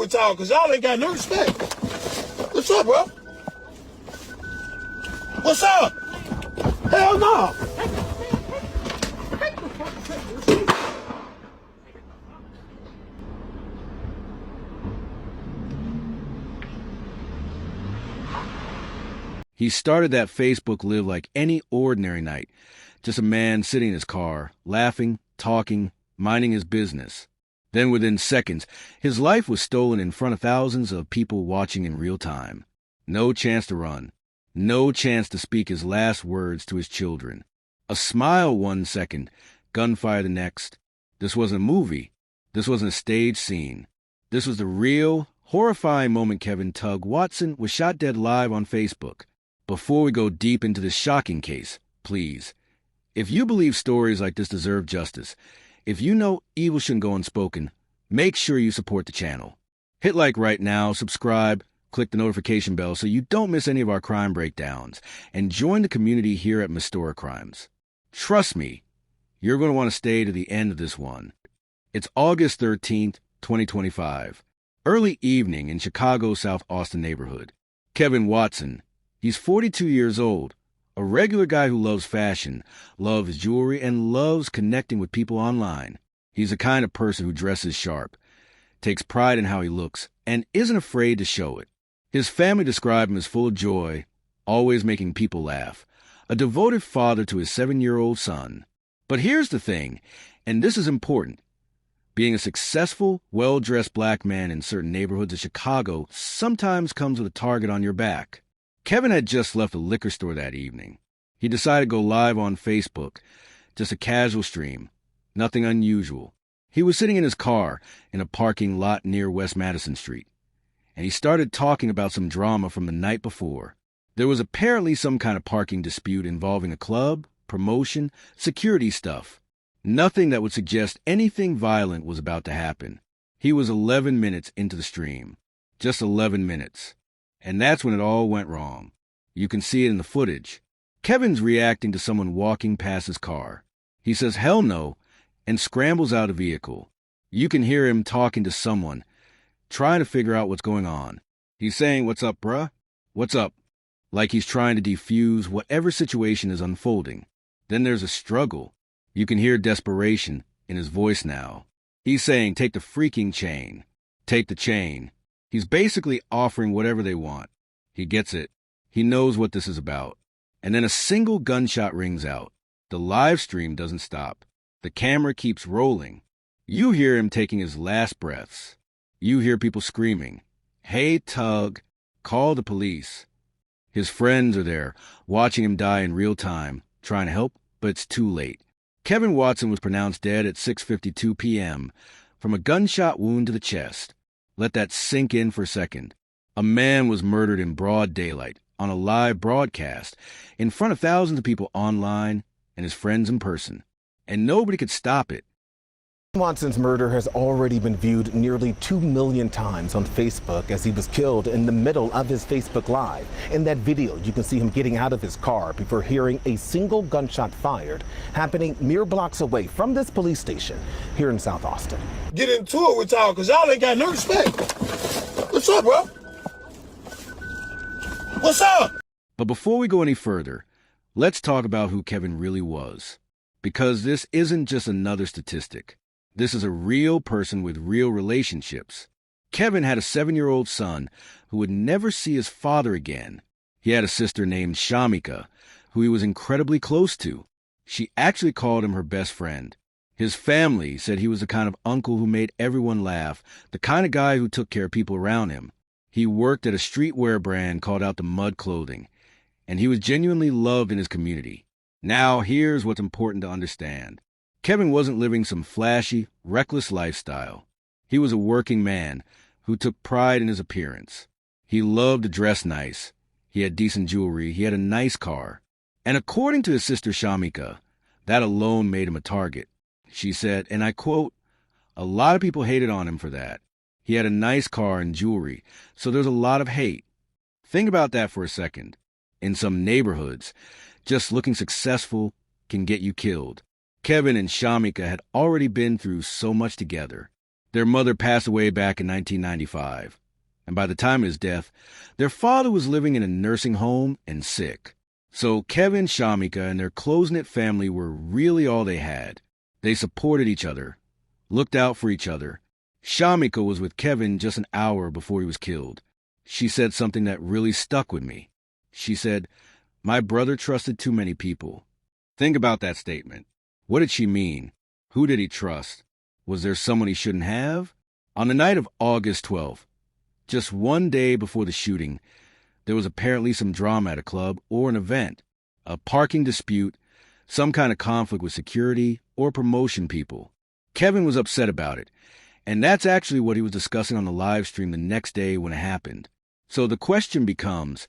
with y'all because y'all ain't got no respect. What's up, bro? What's up? Hell no. He started that Facebook live like any ordinary night. Just a man sitting in his car, laughing, talking, minding his business. Then within seconds, his life was stolen in front of thousands of people watching in real time. No chance to run. No chance to speak his last words to his children. A smile 1 second, gunfire the next. This wasn't a movie. This wasn't a stage scene. This was the real, horrifying moment Tugg Watson was shot dead live on Facebook. Before we go deep into this shocking case, please, if you believe stories like this deserve justice, if you know evil shouldn't go unspoken, make sure you support the channel. Hit like right now, subscribe, click the notification bell so you don't miss any of our crime breakdowns, and join the community here at Mistora Crimes. Trust me, you're going to want to stay to the end of this one. It's August 13th, 2025. Early evening in Chicago's South Austin neighborhood. Kevin Watson, he's 42 years old, a regular guy who loves fashion, loves jewelry, and loves connecting with people online. He's the kind of person who dresses sharp, takes pride in how he looks, and isn't afraid to show it. His family describe him as full of joy, always making people laugh, a devoted father to his 7-year-old son. But here's the thing, and this is important. Being a successful, well-dressed black man in certain neighborhoods of Chicago sometimes comes with a target on your back. Kevin had just left a liquor store that evening. He decided to go live on Facebook, just a casual stream, nothing unusual. He was sitting in his car in a parking lot near West Madison Street, and he started talking about some drama from the night before. There was apparently some kind of parking dispute involving a club, promotion, security stuff. Nothing that would suggest anything violent was about to happen. He was 11 minutes into the stream. Just 11 minutes. And that's when it all went wrong. You can see it in the footage. Kevin's reacting to someone walking past his car. He says, "Hell no," and scrambles out of the vehicle. You can hear him talking to someone, trying to figure out what's going on. He's saying, "What's up, bruh? What's up?" Like he's trying to defuse whatever situation is unfolding. Then there's a struggle. You can hear desperation in his voice now. He's saying, "Take the freaking chain. Take the chain." He's basically offering whatever they want. He gets it. He knows what this is about. And then a single gunshot rings out. The live stream doesn't stop. The camera keeps rolling. You hear him taking his last breaths. You hear people screaming, "Hey, Tugg, call the police." His friends are there, watching him die in real time, trying to help, but it's too late. Kevin Watson was pronounced dead at 6:52 p.m. from a gunshot wound to the chest. Let that sink in for a second. A man was murdered in broad daylight, on a live broadcast, in front of thousands of people online and his friends in person. And nobody could stop it. Watson's murder has already been viewed nearly 2 million times on Facebook as he was killed in the middle of his Facebook Live. In that video, you can see him getting out of his car before hearing a single gunshot fired, happening mere blocks away from this police station here in South Austin. Get into it with y'all because y'all ain't got no respect. What's up, bro? What's up? But before we go any further, let's talk about who Kevin really was. Because this isn't just another statistic. This is a real person with real relationships. Kevin had a 7-year-old son who would never see his father again. He had a sister named Shamika, who he was incredibly close to. She actually called him her best friend. His family said he was the kind of uncle who made everyone laugh, the kind of guy who took care of people around him. He worked at a streetwear brand called Out the Mud Clothing, and he was genuinely loved in his community. Now, here's what's important to understand. Kevin wasn't living some flashy, reckless lifestyle. He was a working man who took pride in his appearance. He loved to dress nice. He had decent jewelry. He had a nice car. And according to his sister Shamika, that alone made him a target. She said, and I quote, "A lot of people hated on him for that. He had a nice car and jewelry, so there's a lot of hate." Think about that for a second. In some neighborhoods, just looking successful can get you killed. Kevin and Shamika had already been through so much together. Their mother passed away back in 1995, and by the time of his death, their father was living in a nursing home and sick. So Kevin, Shamika, and their close-knit family were really all they had. They supported each other, looked out for each other. Shamika was with Kevin just an hour before he was killed. She said something that really stuck with me. She said, "My brother trusted too many people." Think about that statement. What did she mean? Who did he trust? Was there someone he shouldn't have? On the night of August 12th, just one day before the shooting, there was apparently some drama at a club or an event, a parking dispute, some kind of conflict with security or promotion people. Kevin was upset about it, and that's actually what he was discussing on the live stream the next day when it happened. So the question becomes,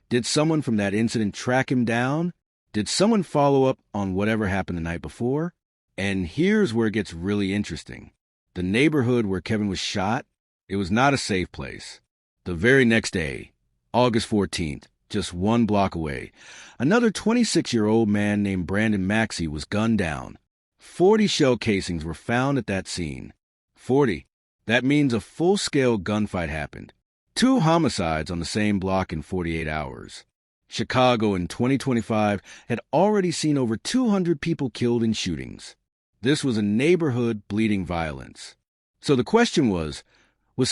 did someone from that incident track him down? Did someone follow up on whatever happened the night before? And here's where it gets really interesting. The neighborhood where Kevin was shot, it was not a safe place. The very next day, August 14th, just one block away, another 26-year-old man named Brandon Maxey was gunned down. 40 shell casings were found at that scene. 40. That means a full-scale gunfight happened. 2 homicides on the same block in 48 hours. Chicago in 2025 had already seen over 200 people killed in shootings. This was a neighborhood bleeding violence. So the question was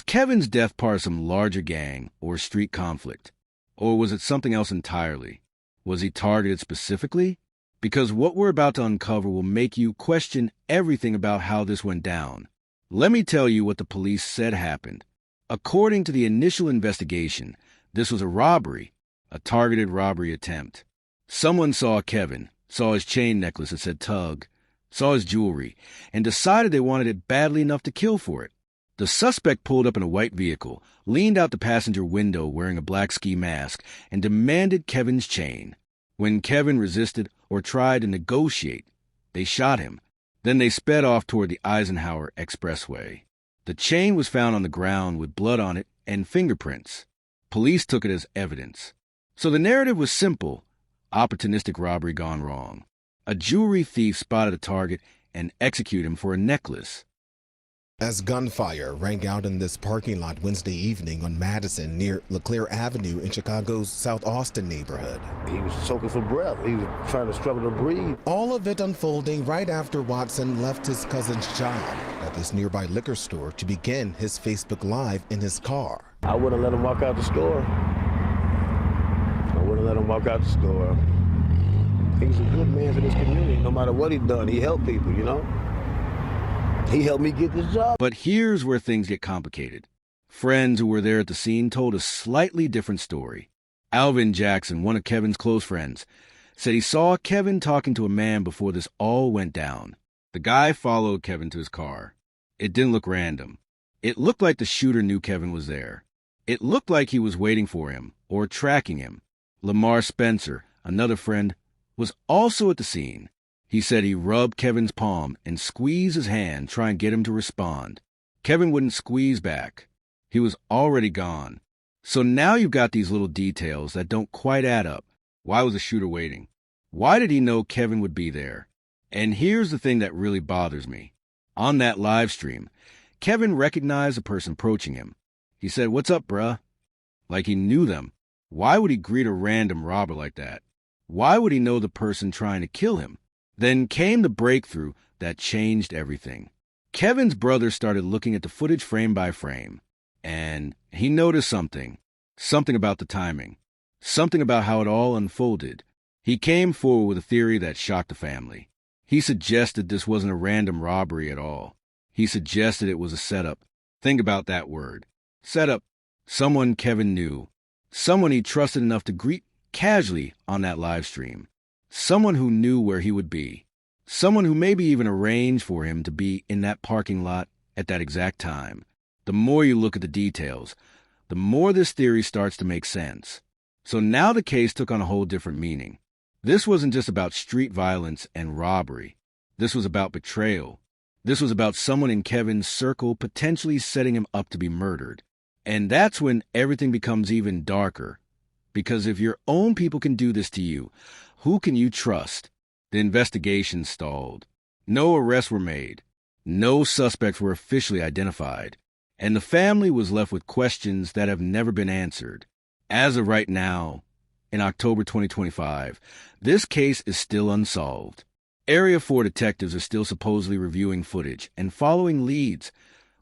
Kevin's death part of some larger gang or street conflict? Or was it something else entirely? Was he targeted specifically? Because what we're about to uncover will make you question everything about how this went down. Let me tell you what the police said happened. According to the initial investigation, this was a robbery, a targeted robbery attempt. Someone saw Kevin, saw his chain necklace that said Tugg, saw his jewelry, and decided they wanted it badly enough to kill for it. The suspect pulled up in a white vehicle, leaned out the passenger window wearing a black ski mask, and demanded Kevin's chain. When Kevin resisted or tried to negotiate, they shot him. Then they sped off toward the Eisenhower Expressway. The chain was found on the ground with blood on it and fingerprints. Police took it as evidence. So the narrative was simple: opportunistic robbery gone wrong. A jewelry thief spotted a target and executed him for a necklace. As gunfire rang out in this parking lot Wednesday evening on Madison near LeClaire Avenue in Chicago's South Austin neighborhood. He was choking for breath. He was trying to struggle to breathe. All of it unfolding right after Watson left his cousin's job at this nearby liquor store to begin his Facebook Live in his car. I wouldn't let him walk out the store. He's a good man for this community. No matter what he's done, he helped people, you know? He helped me get this job. But here's where things get complicated. Friends who were there at the scene told a slightly different story. Alvin Jackson, one of Kevin's close friends, said he saw Kevin talking to a man before this all went down. The guy followed Kevin to his car. It didn't look random. It looked like the shooter knew Kevin was there. It looked like he was waiting for him or tracking him. Lamar Spencer, another friend, was also at the scene. He said he rubbed Kevin's palm and squeezed his hand, trying to get him to respond. Kevin wouldn't squeeze back. He was already gone. So now you've got these little details that don't quite add up. Why was the shooter waiting? Why did he know Kevin would be there? And here's the thing that really bothers me. On that live stream, Kevin recognized the person approaching him. He said, "What's up, bruh?" Like he knew them. Why would he greet a random robber like that? Why would he know the person trying to kill him? Then came the breakthrough that changed everything. Kevin's brother started looking at the footage frame by frame, and he noticed something about the timing, something about how it all unfolded. He came forward with a theory that shocked the family. He suggested this wasn't a random robbery at all. He suggested it was a setup. Think about that word. Setup. Someone Kevin knew. Someone he trusted enough to greet casually on that live stream. Someone who knew where he would be. Someone who maybe even arranged for him to be in that parking lot at that exact time. The more you look at the details, the more this theory starts to make sense. So now the case took on a whole different meaning. This wasn't just about street violence and robbery. This was about betrayal. This was about someone in Kevin's circle potentially setting him up to be murdered. And that's when everything becomes even darker. Because if your own people can do this to you, who can you trust? The investigation stalled. No arrests were made. No suspects were officially identified, and the family was left with questions that have never been answered. As of right now, in October 2025, this case is still unsolved. Area 4 detectives are still supposedly reviewing footage and following leads,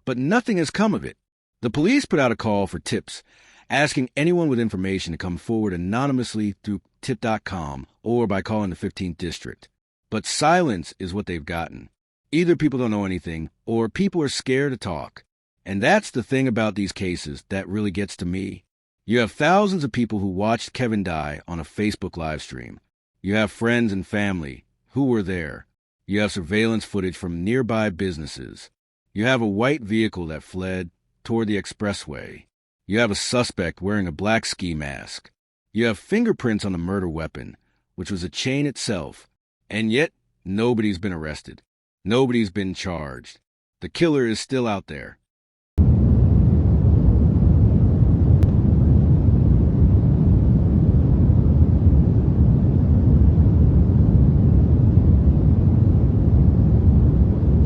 but nothing has come of it. The police put out a call for tips, asking anyone with information to come forward anonymously through tip.com or by calling the 15th District. But silence is what they've gotten. Either people don't know anything, or people are scared to talk. And that's the thing about these cases that really gets to me. You have thousands of people who watched Kevin die on a Facebook live stream. You have friends and family who were there. You have surveillance footage from nearby businesses. You have a white vehicle that fled toward the expressway. You have a suspect wearing a black ski mask. You have fingerprints on the murder weapon, which was a chain itself. And yet, nobody's been arrested. Nobody's been charged. The killer is still out there.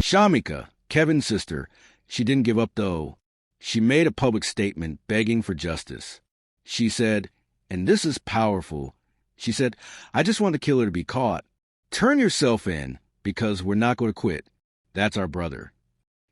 Shamika, Kevin's sister, she didn't give up though. She made a public statement begging for justice. She said, and this is powerful, she said, I just want the killer to be caught. Turn yourself in, because we're not going to quit. That's our brother.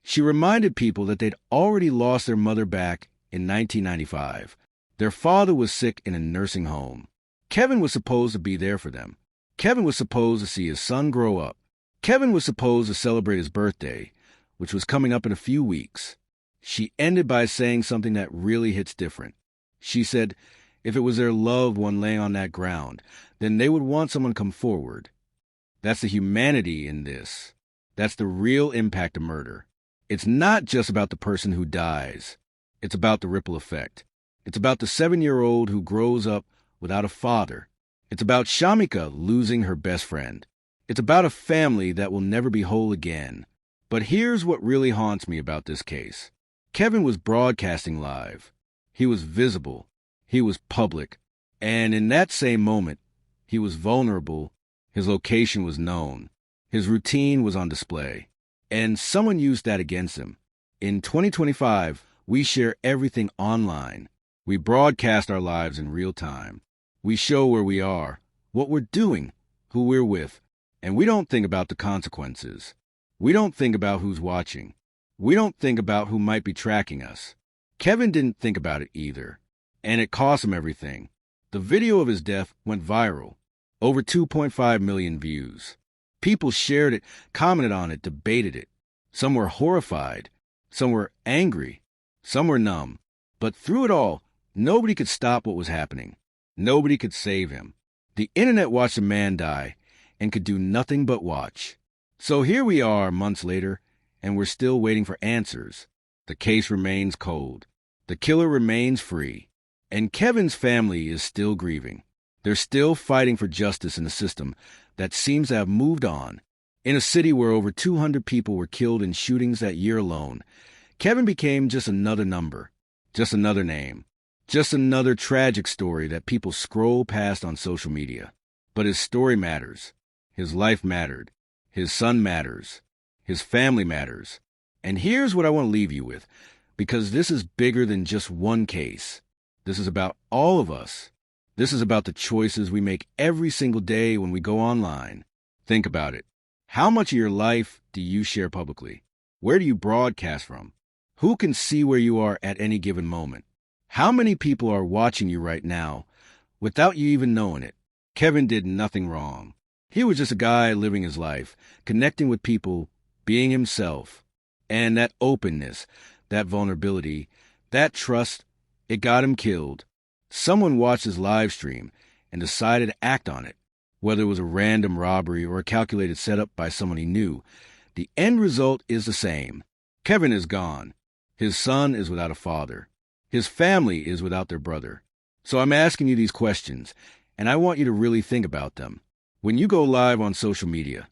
She reminded people that they'd already lost their mother back in 1995. Their father was sick in a nursing home. Kevin was supposed to be there for them. Kevin was supposed to see his son grow up. Kevin was supposed to celebrate his birthday, which was coming up in a few weeks. She ended by saying something that really hits different. She said, if it was their loved one laying on that ground, then they would want someone to come forward. That's the humanity in this. That's the real impact of murder. It's not just about the person who dies. It's about the ripple effect. It's about the 7-year-old who grows up without a father. It's about Shamika losing her best friend. It's about a family that will never be whole again. But here's what really haunts me about this case. Kevin was broadcasting live. He was visible. He was public. And in that same moment, he was vulnerable. His location was known. His routine was on display. And someone used that against him. In 2025, we share everything online. We broadcast our lives in real time. We show where we are, what we're doing, who we're with. And we don't think about the consequences. We don't think about who's watching. We don't think about who might be tracking us. Kevin didn't think about it either. And it cost him everything. The video of his death went viral. Over 2.5 million views. People shared it, commented on it, debated it. Some were horrified. Some were angry. Some were numb. But through it all, nobody could stop what was happening. Nobody could save him. The internet watched a man die and could do nothing but watch. So here we are months later, and we're still waiting for answers. The case remains cold. The killer remains free. And Kevin's family is still grieving. They're still fighting for justice in a system that seems to have moved on. In a city where over 200 people were killed in shootings that year alone, Kevin became just another number, just another name, just another tragic story that people scroll past on social media. But his story matters. His life mattered. His son matters. His family matters. And here's what I want to leave you with, because this is bigger than just one case. This is about all of us. This is about the choices we make every single day when we go online. Think about it. How much of your life do you share publicly? Where do you broadcast from? Who can see where you are at any given moment? How many people are watching you right now without you even knowing it? Kevin did nothing wrong. He was just a guy living his life, connecting with people, being himself. And that openness, that vulnerability, that trust, it got him killed. Someone watched his live stream and decided to act on it. Whether it was a random robbery or a calculated setup by someone he knew, the end result is the same. Kevin is gone. His son is without a father. His family is without their brother. So I'm asking you these questions, and I want you to really think about them. When you go live on social media,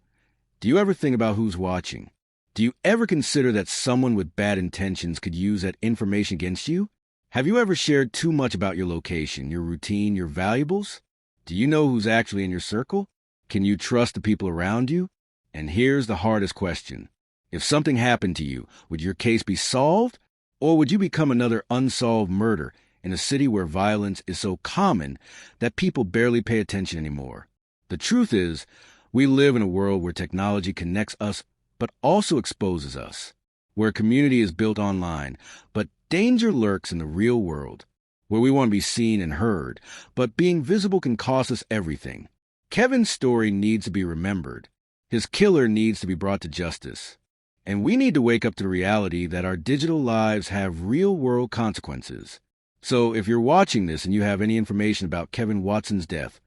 do you ever think about who's watching? Do you ever consider that someone with bad intentions could use that information against you? Have you ever shared too much about your location, your routine, your valuables? Do you know who's actually in your circle? Can you trust the people around you? And here's the hardest question. If something happened to you, would your case be solved? Or would you become another unsolved murder in a city where violence is so common that people barely pay attention anymore? The truth is, we live in a world where technology connects us but also exposes us, where community is built online, but danger lurks in the real world, where we want to be seen and heard, but being visible can cost us everything. Kevin's story needs to be remembered. His killer needs to be brought to justice. And we need to wake up to the reality that our digital lives have real-world consequences. So if you're watching this and you have any information about Kevin Watson's death,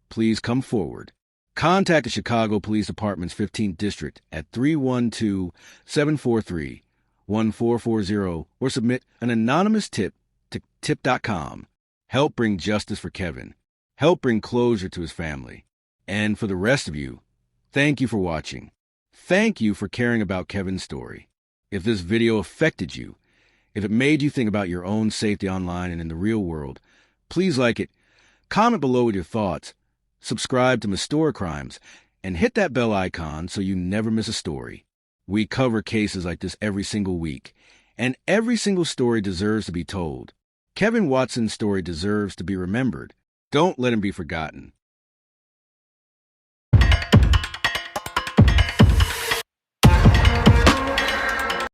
please come forward. Contact the Chicago Police Department's 15th District at 312-743-1440 or submit an anonymous tip to tip.com. Help bring justice for Kevin. Help bring closure to his family. And for the rest of you, thank you for watching. Thank you for caring about Kevin's story. If this video affected you, if it made you think about your own safety online and in the real world, please like it, comment below with your thoughts, subscribe to Restore Crimes, and hit that bell icon so you never miss a story. We cover cases like this every single week, and every single story deserves to be told. Kevin Watson's story deserves to be remembered. Don't let him be forgotten.